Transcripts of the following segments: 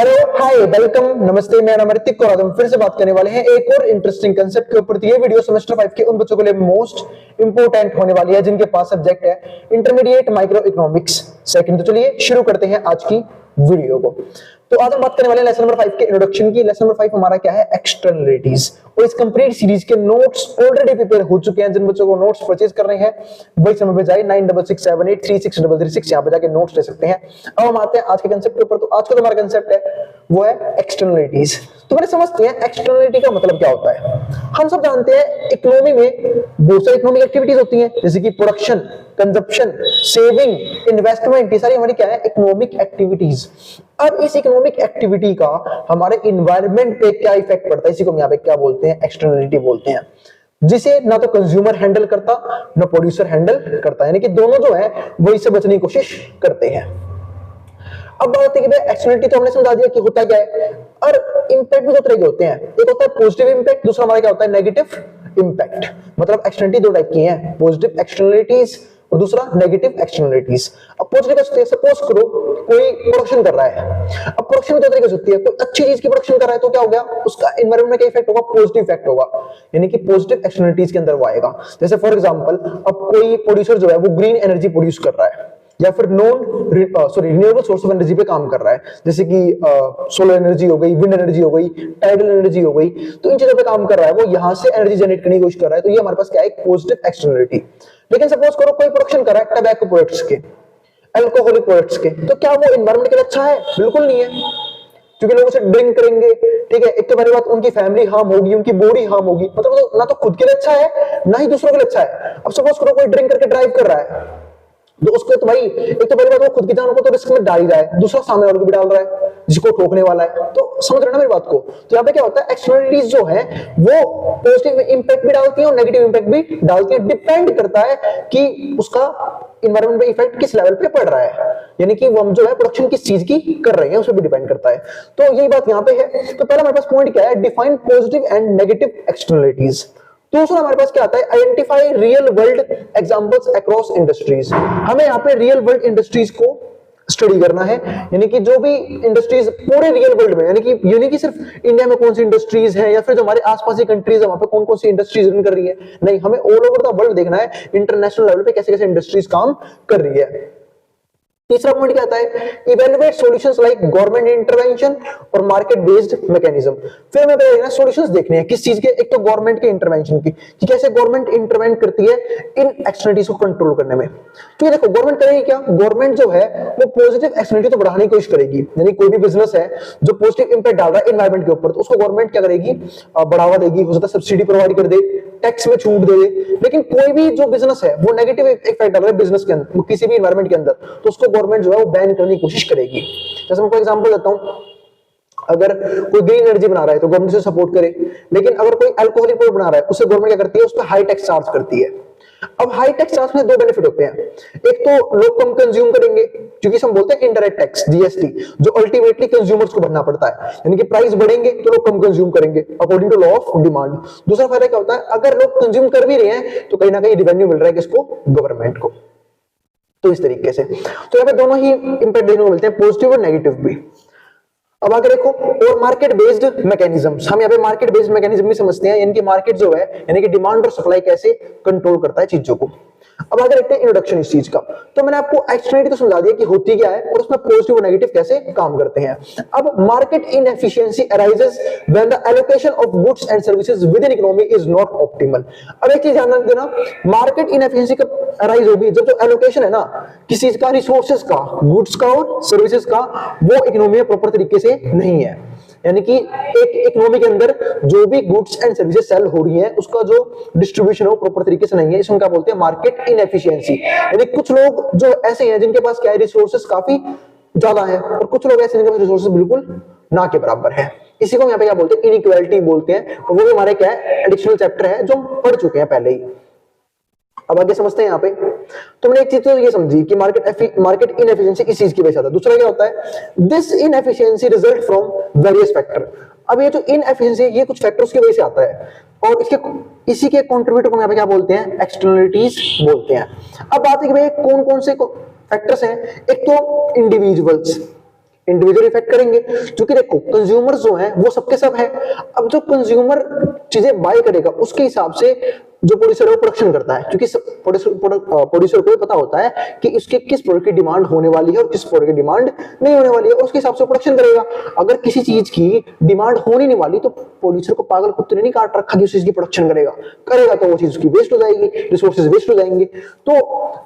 Hello hi welcome नमस्ते, मैं नाम ऋतिक और आज हम फिर से बात करने वाले हैं एक और इंटरेस्टिंग कंसेप्ट के ऊपर। तो ये वीडियो सेमेस्टर 5 के उन बच्चों के लिए मोस्ट इंपोर्टेंट होने वाली है जिनके पास सब्जेक्ट है इंटरमीडिएट माइक्रो इकोनॉमिक्स सेकंड। तो चलिए शुरू करते हैं आज की वीडियो को। तो आज हम बात करने वाले हैं लेसन नंबर 5 के इंट्रोडक्शन की। लेसन नंबर 5 हमारा क्या है? एक्सटर्नलिटीज। और इस कंप्लीट सीरीज के नोट्स ऑलरेडी प्रिपेयर हो चुके हैं। जिन बच्चों को नोट्स परचेज करने हैं वही समय पे जाए 9667836336 यहाँ पे जाके नोट्स ले सकते हैं। अब हम आते हैं आज के कंसेप्ट के ऊपर। तो आज का जो हमारा कंसेप्ट है वो है एक्सटर्नलिटीज। तो मैंने समझते हैं एक्सटर्नलिटी का मतलब क्या होता है। हम सब जानते हैं इकोनॉमी में बहुत सारी इकोनॉमिक एक्टिविटीज होती हैं, जैसे कि प्रोडक्शन, कंजप्शन, सेविंग, इन्वेस्टमेंट। ये सारी हमारी क्या है? Economic activities. अब इस इकोनॉमिक एक्टिविटी का हमारे इन्वायरमेंट पे क्या इफेक्ट पड़ता है, इसी को हम यहाँ पे क्या बोलते हैं? एक्सटर्नलिटी बोलते हैं, जिसे ना तो कंज्यूमर हैंडल करता ना प्रोड्यूसर हैंडल करता, यानी कि दोनों जो है वो इससे बचने की कोशिश करते हैं। अब बात है कि भाई एक्सटर्नलिटी तो हमने समझा दिया कि होता क्या है, और इंपैक्ट भी दो तरह के होते हैं। एक होता है पॉजिटिव इंपैक्ट, दूसरा हमारा क्या होता है? Negative impact. मतलब एक्सटर्नलिटी दो टाइप की हैं, पॉजिटिव एक्सटर्नलिटीज और दूसरा नेगेटिव एक्सटर्नलिटीज। अब पॉजिटिव सपोज करो कोई प्रोडक्शन कर रहा है। अब प्रोडक्शन में दो तरीके से होती है, कोई अच्छी चीज की प्रोडक्शन कर रहा है तो क्या हो गया? उसका एनवायरमेंट में क्या इफेक्ट होगा? पॉजिटिव इफेक्ट होगा, यानी कि पॉजिटिव एक्सटर्नलिटीज के अंदर वो आएगा। जैसे फॉर एग्जांपल अब कोई प्रोड्यूसर जो है वो ग्रीन एनर्जी प्रोड्यूस कर रहा है या फिर रिन्यूएबल सोर्स ऑफ एनर्जी पे काम कर रहा है, जैसे कि सोलर एनर्जी हो गई, विंड एनर्जी हो गई, टाइडल एनर्जी हो गई। तो इन चीजों पे काम कर रहा है, वो यहां से एनर्जी जनरेट करने की कोशिश कर रहा है। तो ये हमारे पास क्या है? एक पॉजिटिव एक्सटर्नलिटी। लेकिन सपोज करो कोई प्रोडक्शन कर रहा है टबैको प्रोडक्ट्स के, अल्कोहलिक प्रोडक्ट्स के, तो क्या वो एनवायरमेंट के लिए अच्छा है? बिल्कुल नहीं है, क्योंकि लोग उसे ड्रिंक करेंगे। ठीक है, एक तो पहली बात उनकी फैमिली हार्म होगी, उनकी बॉडी हार्म होगी। मतलब ना तो खुद के लिए अच्छा है ना ही दूसरों के लिए अच्छा है। अब सपोज करो कोई ड्रिंक करके ड्राइव कर रहा है, तो उसको तो भाई एक तो पहली बात वो खुद की जान को तो रिस्क में डाल ही रहा है, दूसरा सामने वाले को भी डाल रहा है जिसको ठोकने वाला है। तो समझ रहे ना मेरी बात को? तो यहाँ पे क्या होता है? एक्सटर्नलिटीज जो है वो पॉजिटिव इंपैक्ट भी डालती है और नेगेटिव इंपैक्ट भी डालती है। डिपेंड करता है कि उसका इन्वायरमेंट पे इफेक्ट किस लेवल पे पड़ रहा है, यानी कि वो हम जो है प्रोडक्शन किस चीज की कर रहे हैं उस पर भी डिपेंड करता है। तो यही बात यहाँ पे है। तो पहला हमारे पास पॉइंट क्या है? Define positive and negative externalities. दूसरा हमारे पास क्या आता है? Identify real world examples across industries. हमें यहाँ पे रियल वर्ल्ड इंडस्ट्रीज को स्टडी करना है, यानी कि जो भी इंडस्ट्रीज पूरे रियल वर्ल्ड में, यानी कि सिर्फ इंडिया में कौन सी इंडस्ट्रीज है या फिर जो हमारे आसपास की कंट्रीज है वहां पे कौन कौन सी इंडस्ट्रीज रन कर रही है, नहीं, हमें ऑल ओवर द वर्ल्ड देखना है, इंटरनेशनल लेवल पे कैसे कैसे इंडस्ट्रीज काम कर रही है। तीसरा पॉइंट क्या आता है? Evaluate solutions like government intervention और मार्केट बेस्ड मैकेनिज्म। फिर हमें देखना सॉल्यूशंस देखने हैं किस चीज के? एक तो गवर्नमेंट के इंटरवेंशन की, कि कैसे गवर्नमेंट इंटरवेंट करती है इन एक्सटर्नलिटीज को कंट्रोल करने में। तो ये देखो गवर्नमेंट करेगी क्या? गवर्नमेंट जो है वो पॉजिटिव एक्सटर्नलिटी तो बढ़ाने की कोशिश करेगी, यानी कोई भी बिजनेस है जो पॉजिटिव इंपैक्ट डाल रहा है एनवायरमेंट के ऊपर, तो उसको गवर्नमेंट क्या करेगी? बढ़ावा देगी, हो सकता है सब्सिडी प्रोवाइड कर दे, टैक्स में छूट दे दे। लेकिन कोई भी जो बिजनेस है वो नेगेटिव इफेक्ट डाल रहा है बिजनेस के अंदर, किसी भी एनवायरमेंट के अंदर, तो उसको गवर्नमेंट जो है वो बैन करने की कोशिश करेगी। जैसे मैं कोई एग्जांपल देता हूं, अगर कोई ग्रीन एनर्जी बना रहा है तो गवर्नमेंट से सपोर्ट करे, लेकिन अगर कोई अल्कोहलिक प्रोडक्ट बना रहा है उससे गवर्नमेंट क्या करती है? उस पर हाई टैक्स चार्ज करती है। अब हाई टैक्स चार्ज में दो बेनिफिट होते हैं। एक तो लोग कम कंज्यूम करेंगे, क्योंकि हम बोलते हैं इनडायरेक्ट टैक्स, जीएसटी, जो अल्टीमेटली कंज्यूमर्स को भरना पड़ता है, यानी कि प्राइस बढ़ेंगे तो लोग कम कंज्यूम करेंगे according to law of demand. दूसरा फायदा क्या होता है? अगर लोग कंज्यूम कर भी रहे हैं तो कहीं ना कहीं रेवेन्यू मिल रहा है किसको? गवर्नमेंट को। तो इस तरीके से तो यहाँ पे दोनों ही इंपैक्ट देखने को मिलते हैं, पॉजिटिव और नेगेटिव भी। अब आगे देखो, और मार्केट बेस्ड मैकेनिज्म्स। हम यहाँ पे मार्केट बेस्ड मैकेनिज्म भी समझते हैं, यानी कि मार्केट जो है, यानी कि डिमांड और सप्लाई कैसे कंट्रोल करता है चीजों को। अब आगे देखते हैं इंट्रोडक्शन इस चीज का। तो मैंने आपको एक्सटर्नलिटी तो समझा दिया कि होती क्या है और उसमें पॉजिटिव और नेगेटिव कैसे काम करते हैं। अब market inefficiency arises when the allocation of goods and services with in economy is not optimal. अब एक चीज ध्यान रख देना, मार्केट इनएफिशिएंसी कब अराइज होगी? जब जो एलोकेशन है ना किसी का, रिसोर्सेज का, गुड्स का और सर्विसेज का, वो इकोनॉमी में प्रॉपर तरीके से नहीं है, यानी कि एक इकोनॉमी के अंदर जो भी गुड्स एंड सर्विसेज सेल हो रही है उसका जो डिस्ट्रीब्यूशन है वो प्रॉपर तरीके से नहीं है। इसको क्या बोलते हैं? Market inefficiency. यानी कुछ लोग जो ऐसे हैं जिनके पास क्या है? रिसोर्सेज काफी ज्यादा है, और कुछ लोग ऐसे हैं जिनके पास रिसोर्सेज बिल्कुल ना के बराबर है। इसी को यहाँ पे क्या बोलते हैं? इनइक्वालिटी बोलते हैं, और वो भी हमारे क्या है? एडिशनल चैप्टर है जो हम पढ़ चुके हैं पहले ही। अब आगे समझते हैं यहाँ पे। तो मैंने एक चीज तो ये समझी कि मार्केट इनएफिशिएंसी इस चीज की वजह से आता है। दूसरा क्या होता है? This inefficiency result from various factor. अब ये जो इनएफिशिएंसी है ये कुछ फैक्टर्स की वजह से आता है, और इसी के कंट्रीब्यूटर को यहाँ पे क्या बोलते हैं? एक्सटर्नलिटीज बोलते हैं। अब बात है कि भाई कौन कौन से फैक्टर्स हैं। एक तो इंडिविजुअल्स, इंडिविजुअल इफेक्ट करेंगे, क्योंकि देखो कंज्यूमर जो है वो सबके सब है। अब जो कंज्यूमर चीजें बाय करेगा उसके हिसाब से जो प्रोड्यूसर है वो प्रोडक्शन करता है, क्योंकि प्रोड्यूसर को पता होता है कि इसके किस प्रोडक्ट की डिमांड होने वाली है और किस प्रोडक्ट की डिमांड नहीं होने वाली है, और उसके हिसाब से प्रोडक्शन करेगा। अगर किसी चीज की डिमांड होने नहीं वाली तो प्रोड्यूसर को पागल कुत्ते ने नहीं काट रखा कि उस चीज की प्रोडक्शन करेगा तो वो चीज उसकी वेस्ट हो जाएगी, रिसोर्सेज वेस्ट हो जाएंगे। तो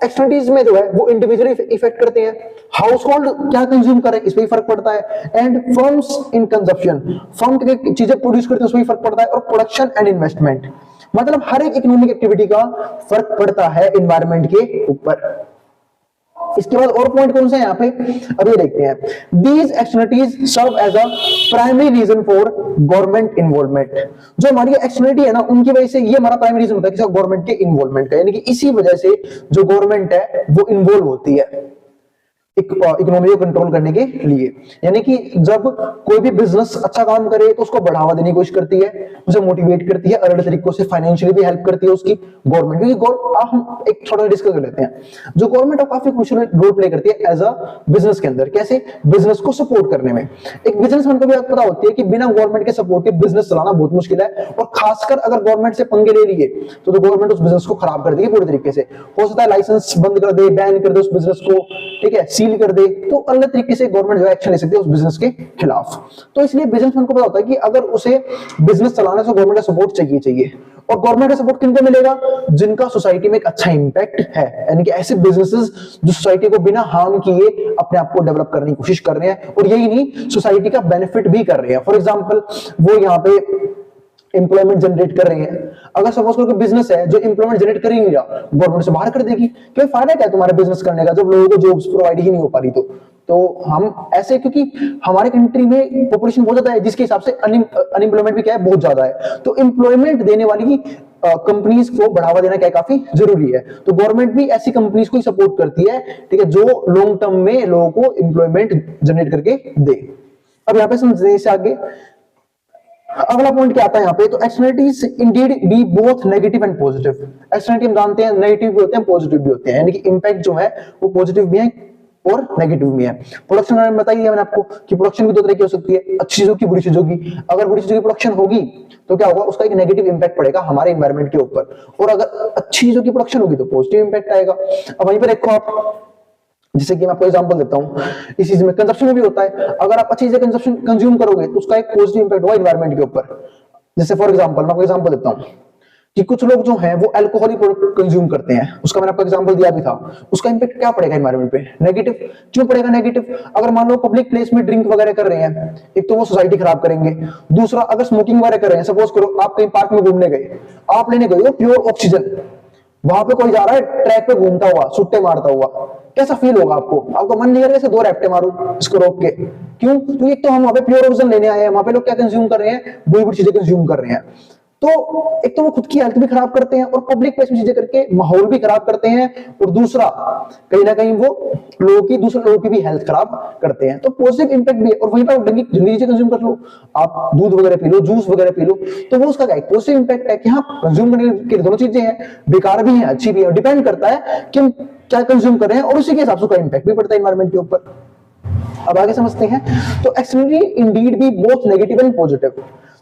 एक्सटर्नलिटीज में जो है वो इंडिविजुअली इफेक्ट करते हैं। हाउस होल्ड क्या कंज्यूम करे इस पर फर्क पड़ता है, and firms in consumption, firm चीजें प्रोड्यूस करते हैं उसमें फर्क पड़ता है, और प्रोडक्शन एंड इन्वेस्टमेंट, मतलब हर एक इकोनॉमिक एक्टिविटी का फर्क पड़ता है एनवायरनमेंट के ऊपर। इसके बाद और पॉइंट कौन सा है यहाँ पे, अब ये देखते हैं। These externalities serve as a primary reason for government involvement, जो हमारी एक्सटर्नलिटी है ना उनकी वजह से ये हमारा प्राइमरी रीजन होता है गवर्नमेंट के इन्वॉल्वमेंट का, यानी कि इसी वजह से जो गवर्नमेंट है वो इन्वॉल्व होती है इकोनॉमी को कंट्रोल करने के लिए। यानी कि जब कोई भी बिजनेस अच्छा काम करे तो उसको बढ़ावा देने की कोशिश करती है, उसे मोटिवेट करती है, अलग तरीकों से फाइनेंशियली भी हेल्प करती है उसकी गवर्नमेंट, क्योंकि हम एक थोड़ा डिस्कस कर लेते हैं। जो गवर्नमेंट है काफी क्रूशियल रोल प्ले करती है एज अ बिजनेस के अंदर, कैसे बिजनेस को सपोर्ट करने में। एक बिजनेसमैन को भी पता होती है कि बिना गवर्नमेंट के सपोर्ट के बिजनेस चलाना बहुत मुश्किल है, और खासकर अगर गवर्नमेंट से पंगे ले लिए तो गवर्नमेंट उस बिजनेस को खराब कर देगी पूरी तरीके से। हो सकता है लाइसेंस बंद कर दे, बैन कर दे उस बिजनेस को, ठीक है, सील कर दे, तो अलग तरीके से गवर्नमेंट जो एक्शन ले सकती है उस बिजनेस के खिलाफ। तो इसलिए बिजनेसमैन को पता होता है कि अगर उसे बिजनेस चलाने से गवर्नमेंट का सपोर्ट चाहिए, और गवर्नमेंट का सपोर्ट किनको मिलेगा, जिनका सोसाइटी में एक अच्छा इंपैक्ट है, यानी कि ऐसे बिजनेसेस जो सोसाइटी को बिना हार्म किए अपने आप को डेवलप करने की कोशिश कर रहे हैं, और यही नहीं सोसाइटी का बेनिफिट भी कर रहे हैं। फॉर एग्जांपल वो यहाँ पे एम्प्लॉयमेंट जनरेट कर रहे हैं। अगर सपोज कोई बिजनेस है जो एम्प्लॉयमेंट जनरेट कर ही नहीं रहा, गवर्नमेंट से बाहर कर देगी, क्यों फायदा क्या है तुम्हारे बिजनेस करने का जब लोगों को जॉब्स प्रोवाइड ही नहीं हो पा रही। तो हम ऐसे, क्योंकि हमारे कंट्री में पॉपुलेशन बहुत ज्यादा है जिसके हिसाब से अनएम्प्लॉयमेंट भी क्या है बहुत ज्यादा है, तो एम्प्लॉयमेंट देने वाली कंपनीज को बढ़ावा देना क्या काफी जरूरी है। तो गवर्नमेंट भी ऐसी कंपनीज को ही सपोर्ट करती है, ठीक है, जो लॉन्ग टर्म में लोगों को एम्प्लॉयमेंट जनरेट करके दे। अब यहाँ पे समझने से आगे अगला पॉइंट क्या आता है यहाँ पे, तो externalities indeed be both negative and positive. Externality हम जानते हैं नेगेटिव भी होते हैं पॉजिटिव भी होते हैं, यानी कि इंपैक्ट जो है वो पॉजिटिव भी है और नेगेटिव भी है। प्रोडक्शन मैंने बताइए मैंने आपको कि प्रोडक्शन भी दो तरह की हो सकती है, अच्छी चीजों की बुरी चीजों की। अगर बुरी चीजों की प्रोडक्शन होगी तो क्या होगा, उसका एक नेगेटिव इंपैक्ट पड़ेगा हमारे एनवायरनमेंट के ऊपर, और अगर अच्छी चीजों की प्रोडक्शन होगी तो पॉजिटिव इंपैक्ट आएगा। अब वहीं पर देखो आप, जैसे कि मैं आपको एग्जांपल देता हूं, इस चीज में कंजप्शन में भी होता है। अगर आप अच्छी चीजें कंज्यूम करोगे तो उसका एक पॉजिटिव इंपैक्ट होगा एनवायरनमेंट के ऊपर। जैसे फॉर एग्जांपल मैं आपको एग्जांपल देता हूं कि कुछ लोग जो हैं वो अल्कोहलिक प्रोडक्ट कंज्यूम करते हैं, उसका मैंने आपको एग्जांपल दिया भी था। उसका इंपैक्ट क्या पड़ेगा एनवायरनमेंट पे, नेगेटिव। क्यों पड़ेगा नेगेटिव, अगर मान लो पब्लिक प्लेस में ड्रिंक वगैरह कर रहे हैं, एक तो वो सोसाइटी खराब करेंगे, दूसरा अगर स्मोकिंग वगैरह कर रहे हैं, सपोज करो आप कहीं पार्क में घूमने गए, आप लेने गए हो प्योर ऑक्सीजन, वहां पे कोई जा रहा है ट्रैक पे घूमता हुआ सुट्टे मारता हुआ, कैसा फील होगा आपको? आपको मन नहीं करेगा ऐसे दो रैप्टे मारूं इसको रोक के, क्यों? क्योंकि एक तो हम वहां पे प्योर ऑक्सीजन लेने आए हैं, वहां पे लोग क्या कंज्यूम कर रहे हैं, बुरी बुरी चीजें कंज्यूम कर रहे हैं। तो एक तो वो खुद की हेल्थ भी खराब करते हैं और पब्लिक प्लेस में चीजें करके माहौल भी खराब करते हैं, और दूसरा कहीं ना कहीं वो दूसरे लोगों की भी हेल्थ खराब करते हैं। तो पॉजिटिव इंपैक्ट भी है, और वहीं पर जंगली चीजें कंज्यूम कर लो, आप दूध वगैरह पी लो, जूस वगैरह पी लो, तो वो उसका क्या पॉजिटिव इंपैक्ट है कि हाँ कंज्यूम करने के दोनों चीजें हैं, बेकार भी है अच्छी भी है, डिपेंड करता है कि हम क्या कंज्यूम कर रहे हैं और उसी के हिसाब से उसका इंपैक्ट भी पड़ता है एनवायरनमेंट के ऊपर। अब आगे समझते हैं, तो externally indeed be both negative and positive,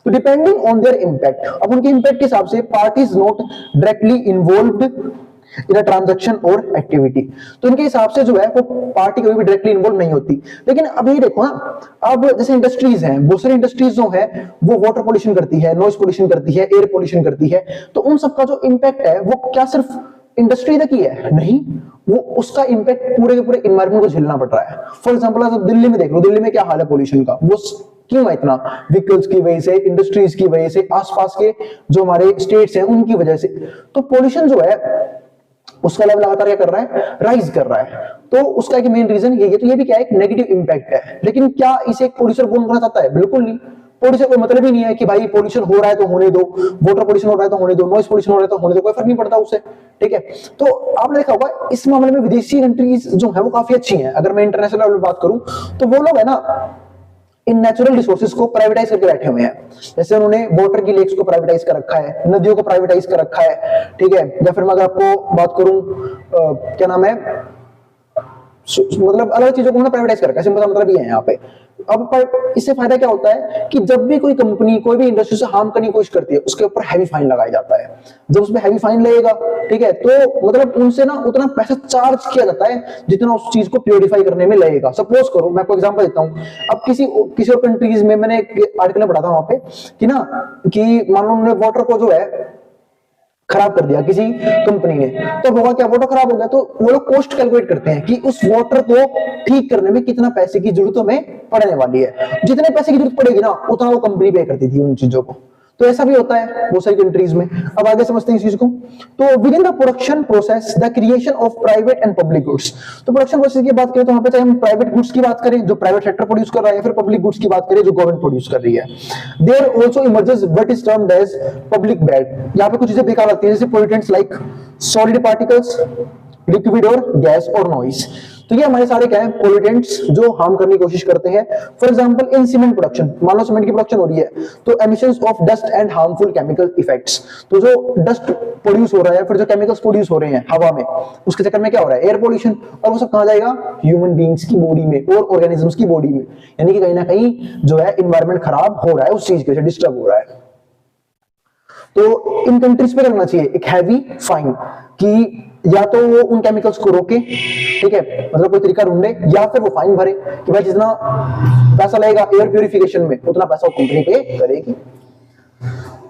तो डिपेंडिंग ऑन देयर इंपैक्ट। अब उनके इंपैक्ट के हिसाब से parties not directly involved in a transaction और एक्टिविटी, तो इनके हिसाब से जो है वो पार्टी कभी भी डायरेक्टली इन्वॉल्व नहीं होती। लेकिन अभी देखो ना, अब जैसे इंडस्ट्रीज हैं, बहुत सारी इंडस्ट्रीज जो है वो वाटर पोल्यूशन करती है, नॉइज पोल्यूशन करती है, एयर पोल्यूशन करती है, तो उन सबका जो इंपैक्ट है वो क्या सिर्फ इंडस्ट्री तक ही है? नहीं, वो उसका इंपैक्ट पूरे के पूरे एनवायरनमेंट को झेलना पड़ रहा है। फॉर एग्जांपल आप दिल्ली में देख लो, दिल्ली में क्या हाल है पोल्यूशन का, वो क्यों है इतना? व्हीकल्स की वजह से, इंडस्ट्रीज की वजह से, आसपास के जो हमारे स्टेट्स हैं उनकी वजह से। तो पोल्यूशन जो है उसका लेवल लगातार क्या कर रहा है, राइज कर रहा है। तो उसका एक मेन रीजन ये है, तो ये भी क्या है, एक नेगेटिव इंपैक्ट है। लेकिन क्या इसे एक प्रोड्यूसर बोल करना चाहता है? बिल्कुल नहीं। प्रोड्यूसर कोई मतलब ही नहीं है कि भाई पोल्यूशन हो रहा है तो होने दो, वाटर पोल्यूशन हो रहा है तो होने दो, नॉइज पोल्यूशन हो रहा है तो होने दो, कोई फर्क नहीं पड़ता उससे, ठीक है। तो आपने देखा होगा इस मामले में विदेशी कंट्रीज जो है वो काफी अच्छी हैं। अगर मैं इंटरनेशनल लेवल पे बात करूं तो वो लोग है ना इन नेचुरल रिसोर्सेज को प्राइवेटाइज करके बैठे हुए हैं। जैसे उन्होंने वाटर की लेक्स को प्राइवेटाइज कर रखा है, नदियों को प्राइवेटाइज कर रखा है, ठीक है। या फिर मैं अगर आपको बात करूं क्या नाम है, मतलब अलग चीजों को ना प्राइवेटाइज कर रखा है, सिंपल सा मतलब ये है यहाँ पे। अब इससे फायदा क्या होता है कि जब भी कोई कंपनी कोई भी इंडस्ट्री से हार्म करने की कोशिश करती है उसके ऊपर हैवी फाइन लगाया जाता है। जब उसमें हैवी फाइन लगेगा, ठीक है, तो मतलब उनसे ना उतना पैसा चार्ज किया जाता है जितना उस चीज को प्योरीफाई करने में लगेगा। सपोज करो, मैं आपको एग्जांपल देता हूं, अब किसी और कंट्रीज में मैंने एक आर्टिकल में पढ़ा था वहां पे कि ना कि मान लो उन्होंने वाटर को जो है खराब कर दिया किसी कंपनी ने, तो होगा क्या, वाटर खराब हो गया तो वो लोग कॉस्ट कैलकुलेट करते हैं कि उस वाटर को ठीक करने में कितना पैसे की जरूरत हमें पड़ने वाली है। जितने पैसे की जरूरत पड़ेगी ना उतना वो कंपनी पे करती थी उन चीजों को। तो ऐसा भी होता है बहुत सारी कंट्रीज में। अब आगे समझते हैं इस चीज को। तो with in the production process the creation of private and public goods. तो प्रोडक्शन प्रोसेस की बात करें तो वहां पे चाहे हम प्राइवेट गुड्स की बात करें जो प्राइवेट सेक्टर प्रोड्यूस कर रहा है, या फिर पब्लिक गुड्स की बात करें जो गवर्नमेंट प्रोड्यूस कर रही है, there also emerges what is termed as public bad. यहाँ पे कुछ चीजें बेकार आती है जैसे pollutants like solid particles, liquid और गैस और नॉइज। तो ये हमारे सारे क्या है, पोल्यूटेंट्स जो हार्म करने की कोशिश करते हैं। For example in cement production, मान लो सीमेंट की प्रोडक्शन हो रही है तो emissions of dust and harmful chemical effects. तो जो डस्ट प्रोड्यूस हो रहा है, फिर जो केमिकल्स प्रोड्यूस हो रहे हैं हवा में, उसके चक्कर में क्या हो रहा है, एयर पोल्यूशन, और वो सब कहां जाएगा, ह्यूमन बींग्स की बॉडी में और ऑर्गेनिजम्स की बॉडी में। यानी कि कहीं ना कहीं जो है एनवायरमेंट खराब हो रहा है, उस चीज के वजह डिस्टर्ब हो रहा है। तो इन कंट्रीज पे करना चाहिए एक हैवी फाइन कि या तो वो उन केमिकल्स को रोके, ठीक है, मतलब कोई तरीका ढूंढे, या फिर वो फाइन भरे कि भाई जितना पैसा लगेगा एयर प्यूरिफिकेशन में उतना पैसा वो कंपनी पे करेगी।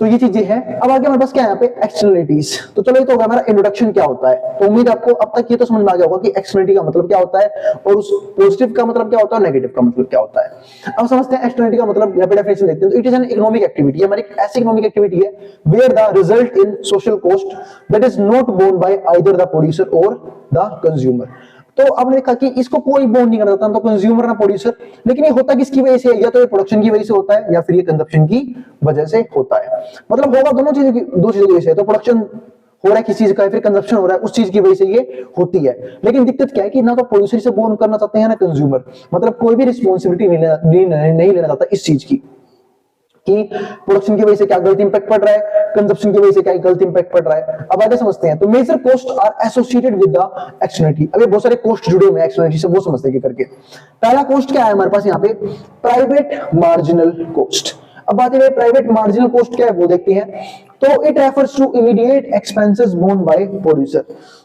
तो ये चीजें हैं। अब आगे हमारे पास क्या है यहाँ पे, एक्सटर्नलिटीज। तो चलो ये तो होगा हमारा इंट्रोडक्शन क्या होता है। तो उम्मीद आपको अब तक ये तो समझ में आ गया होगा कि एक्सटर्नलिटी का मतलब क्या होता है और उस पॉजिटिव का मतलब क्या होता है और नेगेटिव का मतलब क्या होता है। अब समझते हैं एक्सटर्नलिटी का मतलब, यहाँ पे डेफिनेशन देखते हैं। तो it is an economic activity, हमारी ऐसी इकोनॉमिक एक्टिविटी है where the result in social cost that is not borne by either the producer और द कंज्यूमर। तो आपने देखा कि इसको कोई बोर्ड नहीं करता, तो कंज्यूमर ना प्रोड्यूसर, लेकिन ये होता किसकी वजह से, या तो ये प्रोडक्शन की वजह से होता है या फिर ये कंजप्शन की वजह से होता है। मतलब होगा दोनों चीजों की, दो चीजों की वजह से। तो प्रोडक्शन हो रहा है किसी चीज का, फिर कंजप्शन हो रहा है उस चीज की वजह से ये होती है। लेकिन दिक्कत क्या है कि ना तो प्रोड्यूसर से बोर्न करना चाहते हैं ना कंज्यूमर, मतलब कोई भी रिस्पॉन्सिबिलिटी नहीं लेना चाहता इस चीज की कि प्रोडक्शन की वजह से क्या गलत इंपैक्ट पड़ रहा है, कंजप्शन की वजह से क्या गलत इंपैक्ट पड़ रहा है। अब आगे समझते हैं। तो major cost are associated with the externality. अब ये बहुत सारे कॉस्ट जुड़े हुए हैं एक्सटर्नलिटी से, वो समझते हैं करके। पहला कॉस्ट क्या है हमारे पास यहाँ पे, प्राइवेट मार्जिनल कॉस्ट। अब बात है प्राइवेट मार्जिनल कॉस्ट क्या है वो देखते हैं। तो it refers to immediate expenses borne by producer.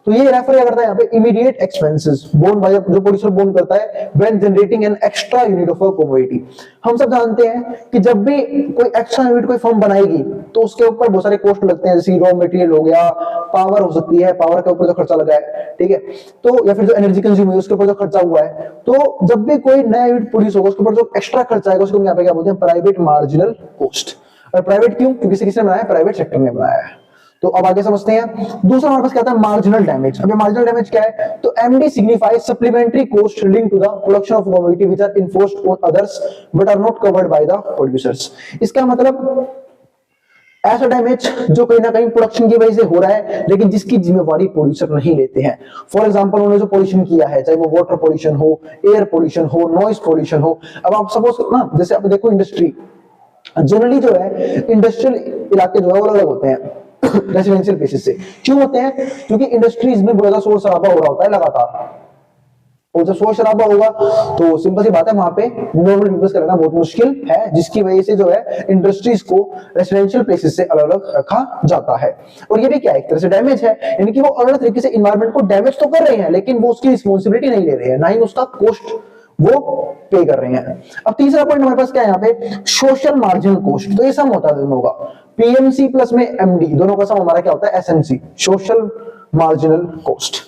तो ये रेफर क्या करता है यहाँ पे, इमीडिएट एक्सपेंसेस बोर्न बाय, जो प्रोड्यूसर बोर्न करता है when generating an extra unit of a commodity. हम सब जानते हैं कि जब भी कोई एक्स्ट्रा यूनिट कोई फर्म बनाएगी तो उसके ऊपर बहुत सारे कॉस्ट लगते हैं, जैसे रॉ मटेरियल हो गया, पावर हो सकती है, पावर के ऊपर जो खर्चा लगा है, ठीक है, तो या फिर जो एनर्जी कंज्यूम है उसके ऊपर जो खर्चा हुआ है। तो जब भी कोई नया यूनिट प्रोड्यूस होगा उसके ऊपर जो एक्स्ट्रा खर्चा आएगा उसको यहाँ पे क्या बोलते हैं, प्राइवेट मार्जिनल कॉस्ट। और प्राइवेट क्यों, क्योंकि किसने बनाया है, प्राइवेट सेक्टर ने बनाया है। तो अब आगे समझते हैं। दूसरा हमारे पास क्या आता है, मार्जिनल डैमेज। अब ये मार्जिनल डैमेज क्या है, तो MD signifies supplementary cost linked to the production of commodity which are enforced on others but are not covered by the producers. इसका मतलब ऐसा डैमेज जो कहीं ना कहीं प्रोडक्शन की वजह से हो रहा है लेकिन जिसकी जिम्मेवारी प्रोड्यूसर नहीं लेते हैं। फॉर एग्जांपल उन्होंने जो पोल्यूशन किया है, चाहे वो वाटर पोल्यूशन हो, एयर पोल्यूशन हो, नॉइज पोल्यूशन हो। अब आप सपोज ना, जैसे आप देखो इंडस्ट्री, जनरली जो है इंडस्ट्रियल इलाके जो है वो अलग होते हैं रेसिडेंशियल बेसिस से। क्यों होते हैं, क्योंकि इंडस्ट्रीज में बहुत ज्यादा शोर शराबा हो रहा होता है लगातार, और जब शोर शराबा होगा तो सिंपल सी बात है वहां पे नॉर्मल पीपल्स का रहना बहुत मुश्किल है, जिसकी वजह से जो है इंडस्ट्रीज को रेसिडेंशियल प्लेसेस से अलग अलग रखा जाता है। और ये भी क्या है, एक तरह से डैमेज है, यानी कि वो अलग तरीके से इन्वायरमेंट को डैमेज तो कर रहे हैं लेकिन वो उसकी रिस्पॉन्सिबिलिटी नहीं ले रहे हैं, ना ही उसका कॉस्ट वो पे कर रहे हैं। अब तीसरा पॉइंट हमारे पास क्या है यहाँ पे, सोशल मार्जिनल कॉस्ट। तो ये सम होता है दोनों का, पीएमसी प्लस में एमडी, दोनों का सम हमारा क्या होता है, एसएमसी, सोशल मार्जिनल कॉस्ट।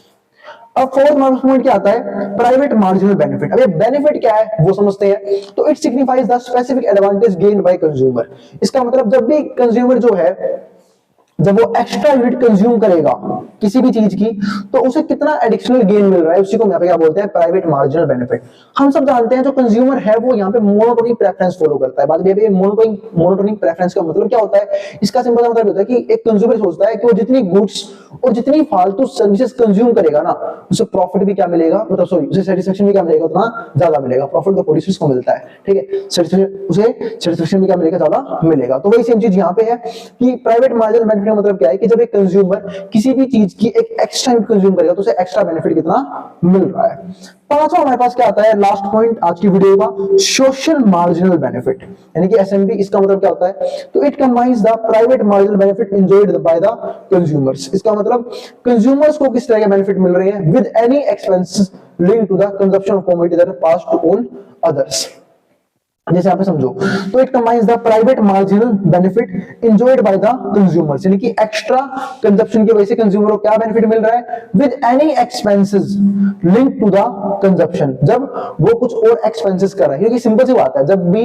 अब फोर्थ पॉइंट क्या आता है, प्राइवेट मार्जिनल बेनिफिट। अब ये बेनिफिट क्या है वो समझते हैं। तो it signifies the specific advantage gained by consumer. इसका मतलब जब भी कंज्यूमर जो है, जब वो एक्स्ट्रा यूनिट कंज्यूम करेगा किसी भी चीज की, तो उसे कितना एडिशनल गेन मिल रहा है, उसी को यहाँ पे क्या बोलते हैं, प्राइवेट मार्जिनल बेनिफिट। हम सब जानते हैं जो कंज्यूमर है वो यहाँ पे मोनोटोनिक प्रेफरेंस फॉलो करता है। बात ये है, मोनोटोनिक प्रेफरेंस का मतलब क्या होता है, इसका सिंपल मतलब होता है कि एक कंज्यूमर सोचता है कि वो जितनी गुड्स और जितनी फालतू सर्विसेज कंज्यूम करेगा ना, उसे प्रॉफिट भी क्या मिलेगा, मतलब सॉरी उसे सेटिस्फेक्शन भी क्या मिलेगा, उतना ज्यादा मिलेगा। प्रॉफिट तो प्रोड्यूसर्स को मिलता है, ठीक है, उसे सेटिस्फेक्शन भी क्या मिलेगा, ज्यादा मिलेगा। तो वही सेम चीज यहाँ पे है कि प्राइवेट मार्जिनल बेनिफिट का मतलब क्या है कि जब एक कंज्यूमर किसी भी चीज की एक एक्स्ट्रा यूनिट कंज्यूम करेगा तो उसे एक्स्ट्रा बेनिफिट कितना मिल रहा है। पांचवा हमारे पास क्या आता है, लास्ट पॉइंट आज की वीडियो का, सोशल मार्जिनल बेनिफिट, यानी कि एसएमबी। इसका मतलब क्या होता है, तो it combines the private marginal benefit enjoyed by the consumers. इसका मतलब कंज्यूमर्स को किस तरह के बेनिफिट मिल रहे हैं, with any expenses linked to the consumption of commodity that pass to all others. जैसे यहाँ पे समझो, तो it combines the private marginal benefit enjoyed by the consumers, यानी कि एक्स्ट्रा कंजप्शन की वजह से कंज्यूमर को क्या बेनिफिट मिल रहा है, with any expenses linked to the consumption, जब वो कुछ और एक्सपेंसेस कर रहा है। क्योंकि सिंपल सी बात है, जब भी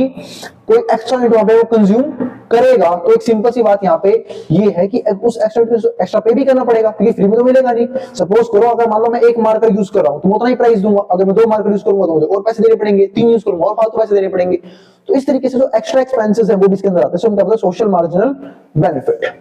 कोई एक्स्ट्रा यूनिट वहां पे वो कंज्यूम करेगा तो एक सिंपल सी बात यहाँ पे ये है कि उस एक्स्ट्रा पे भी करना पड़ेगा, क्योंकि फ्री में तो मिलेगा नहीं। सपोज करो अगर मान लो मैं एक मार्कर यूज कर रहा हूं तो मैं उतना ही प्राइस दूंगा, अगर मैं 2 मार्कर यूज करूंगा तो मुझे और पैसे देने पड़ेंगे, 3 यूज करूंगा और फालतू पैसे देने पड़ेंगे। तो इस तरीके से जो एक्स्ट्रा एक्सपेंसेस है वो भी इसके अंदर आते हैं, उनका मतलब सोशल मार्जिनल बेनिफिट।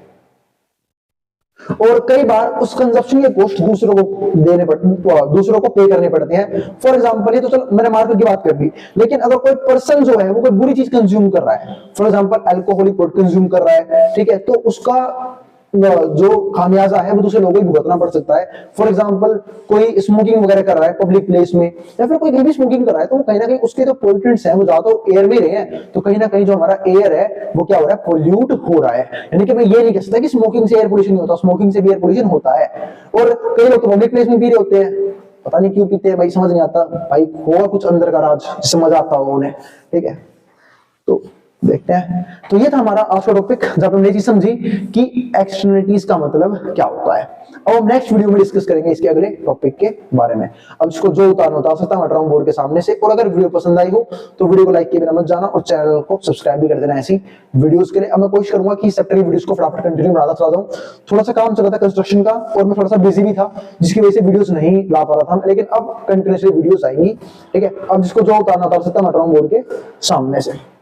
और कई बार उस कंजप्शन के कॉस्ट दूसरों को देने पड़ते, दूसरों को पे करने पड़ते हैं। फॉर एग्जांपल, ये तो चलो मैंने मार्केट की बात कर दी, लेकिन अगर कोई पर्सन जो है वो कोई बुरी चीज कंज्यूम कर रहा है, for example alcoholic product consume कर रहा है, ठीक है, तो उसका जो खामियाजा है वो दूसरे लोगों को भुगतना पड़ सकता है। फॉर एग्जांपल, कोई स्मोकिंग वगैरह कर रहा है पब्लिक प्लेस में, या फिर कोई भी स्मोकिंग कर रहा है, तो कहीं ना कहीं उसके जो पोल्यूटेंट्स हैं वो ज्यादा तो एयर में रहे हैं, तो कहीं ना कहीं जो हमारा एयर है वो क्या हो रहा है, पोल्यूट हो रहा है। यानी कि मैं ये नहीं कह सकता कि स्मोकिंग से एयर पोल्यूशन नहीं होता, स्मोकिंग से भी एयर पोल्यूशन होता है। और कई लोग तो पब्लिक प्लेस में पी रहे होते हैं, पता नहीं क्यों पीते हैं भाई, समझ नहीं आता भाई, होगा कुछ अंदर का राज जिससे मजा आता होगा उन्हें, ठीक है। तो देखते हैं, तो ये था हमारा आज का टॉपिक, जब हमने चीज समझी कि एक्सटर्नलिटीज का मतलब क्या होता है। अब हम नेक्स्ट वीडियो में डिस्कस करेंगे इसके अगले टॉपिक के बारे में। अब इसको जो उतारना उतार सकता हूं ड्राइंग बोर्ड के सामने से। और अगर वीडियो पसंद आई हो तो वीडियो को लाइक किए बिना मत जाना और चैनल को सब्सक्राइब भी कर देना ऐसी वीडियोस के लिए। अब मैं कोशिश करूंगा कि सेक्टर की वीडियोस को फटाफट कंटिन्यू बनाता चला जाऊं। थोड़ा सा काम चल रहा था कंस्ट्रक्शन का और मैं थोड़ा सा बिजी भी था, जिसकी वजह से वीडियोस नहीं ला पा रहा था, लेकिन अब कंटिन्यूअसली वीडियोस आएंगी, ठीक है। अब जिसको जो उतारना उतार सकता है ड्राइंग बोर्ड के सामने से।